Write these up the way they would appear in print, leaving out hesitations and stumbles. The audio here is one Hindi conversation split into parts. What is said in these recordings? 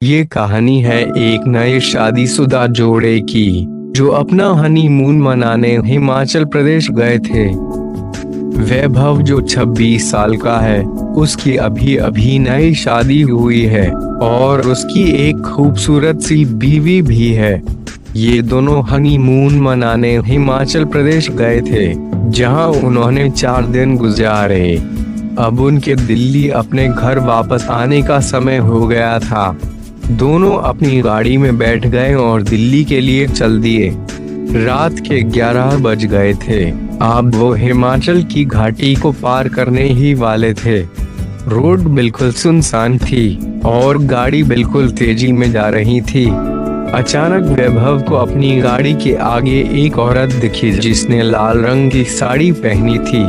ये कहानी है एक नए शादीशुदा जोड़े की, जो अपना हनीमून मनाने हिमाचल प्रदेश गए थे। वैभव जो 26 साल का है, उसकी अभी अभी नई शादी हुई है और उसकी एक खूबसूरत सी बीवी भी है। ये दोनों हनीमून मनाने हिमाचल प्रदेश गए थे, जहां उन्होंने 4 दिन गुजारे। अब उनके दिल्ली अपने घर वापस आने का समय हो गया था। दोनों अपनी गाड़ी में बैठ गए और दिल्ली के लिए चल दिए। रात के 11 बज गए थे। अब वो हिमाचल की घाटी को पार करने ही वाले थे। रोड बिल्कुल सुनसान थी और गाड़ी बिल्कुल तेजी में जा रही थी। अचानक वैभव को अपनी गाड़ी के आगे एक औरत दिखी, जिसने लाल रंग की साड़ी पहनी थी।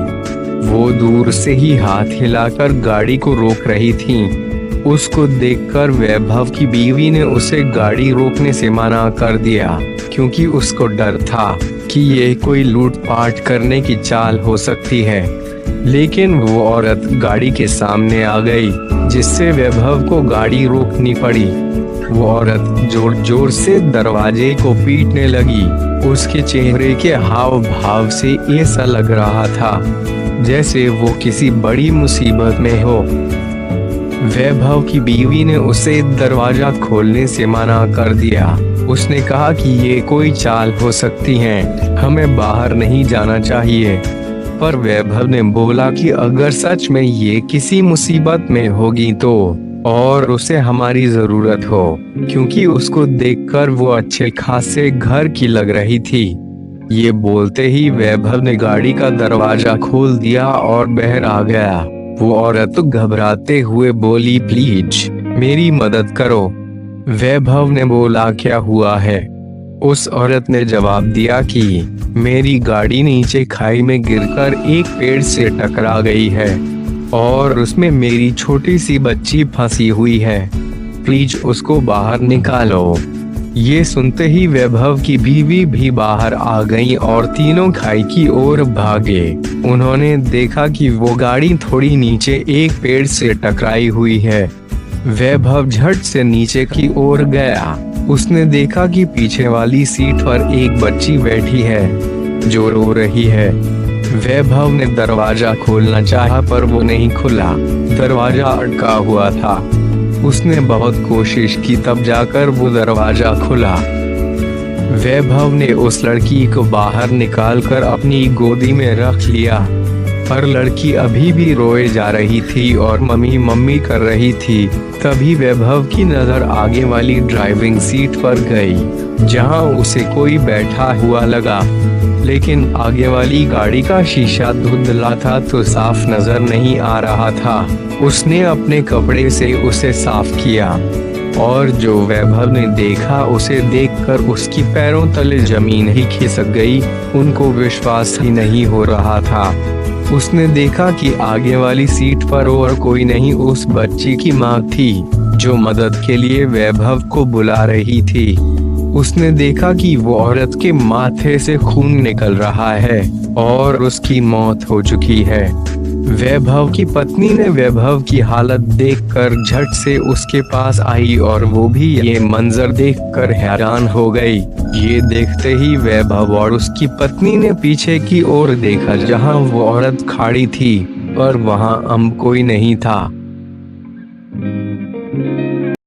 वो दूर से ही हाथ हिलाकर गाड़ी को रोक रही थी। उसको देखकर वैभव की बीवी ने उसे गाड़ी रोकने से मना कर दिया, क्योंकि उसको डर था कि ये कोई लूटपाट करने की चाल हो सकती है। लेकिन वो औरत गाड़ी के सामने आ गई, जिससे वैभव को गाड़ी रोकनी पड़ी। वो औरत जोर जोर से दरवाजे को पीटने लगी। उसके चेहरे के हाव भाव से ऐसा लग रहा था जैसे वो किसी बड़ी मुसीबत में हो। वैभव की बीवी ने उसे दरवाजा खोलने से मना कर दिया। उसने कहा कि ये कोई चाल हो सकती है, हमें बाहर नहीं जाना चाहिए। पर वैभव ने बोला कि अगर सच में ये किसी मुसीबत में होगी तो, और उसे हमारी जरूरत हो, क्योंकि उसको देखकर वो अच्छे खासे घर की लग रही थी। ये बोलते ही वैभव ने गाड़ी का दरवाजा खोल दिया और बाहर आ गया। वो औरत घबराते हुए बोली, प्लीज मेरी मदद करो। वैभव ने बोला, क्या हुआ है? उस औरत ने जवाब दिया कि मेरी गाड़ी नीचे खाई में गिरकर एक पेड़ से टकरा गई है और उसमें मेरी छोटी सी बच्ची फंसी हुई है। प्लीज उसको बाहर निकालो। ये सुनते ही वैभव की बीवी भी बाहर आ गई और तीनों खाई की ओर भागे। उन्होंने देखा कि वो गाड़ी थोड़ी नीचे एक पेड़ से टकराई हुई है। वैभव झट से नीचे की ओर गया। उसने देखा कि पीछे वाली सीट पर एक बच्ची बैठी है जो रो रही है। वैभव ने दरवाजा खोलना चाहा, पर वो नहीं खुला। दरवाजा अटका हुआ था। उसने बहुत कोशिश की, तब जाकर वो दरवाजा खुला। वैभव ने उस लड़की को बाहर निकालकर अपनी गोदी में रख लिया, पर लड़की अभी भी रोए जा रही थी और मम्मी मम्मी कर रही थी। तभी वैभव की नजर आगे वाली ड्राइविंग सीट पर गई, जहां उसे कोई बैठा हुआ लगा। लेकिन आगे वाली गाड़ी का शीशा धुंधला था, तो साफ नजर नहीं आ रहा था। उसने अपने कपड़े से उसे साफ किया और जो वैभव ने देखा, उसे देखकर उसकी पैरों तले जमीन ही खिसक गई। उनको विश्वास ही नहीं हो रहा था। उसने देखा कि आगे वाली सीट पर और कोई नहीं, उस बच्ची की माँ थी, जो मदद के लिए वैभव को बुला रही थी। उसने देखा कि वो औरत के माथे से खून निकल रहा है और उसकी मौत हो चुकी है। वैभव की पत्नी ने वैभव की हालत देखकर झट से उसके पास आई और वो भी ये मंजर देखकर हैरान हो गई। ये देखते ही वैभव और उसकी पत्नी ने पीछे की ओर देखा, जहां वो औरत खड़ी थी, पर वहां अब कोई नहीं था।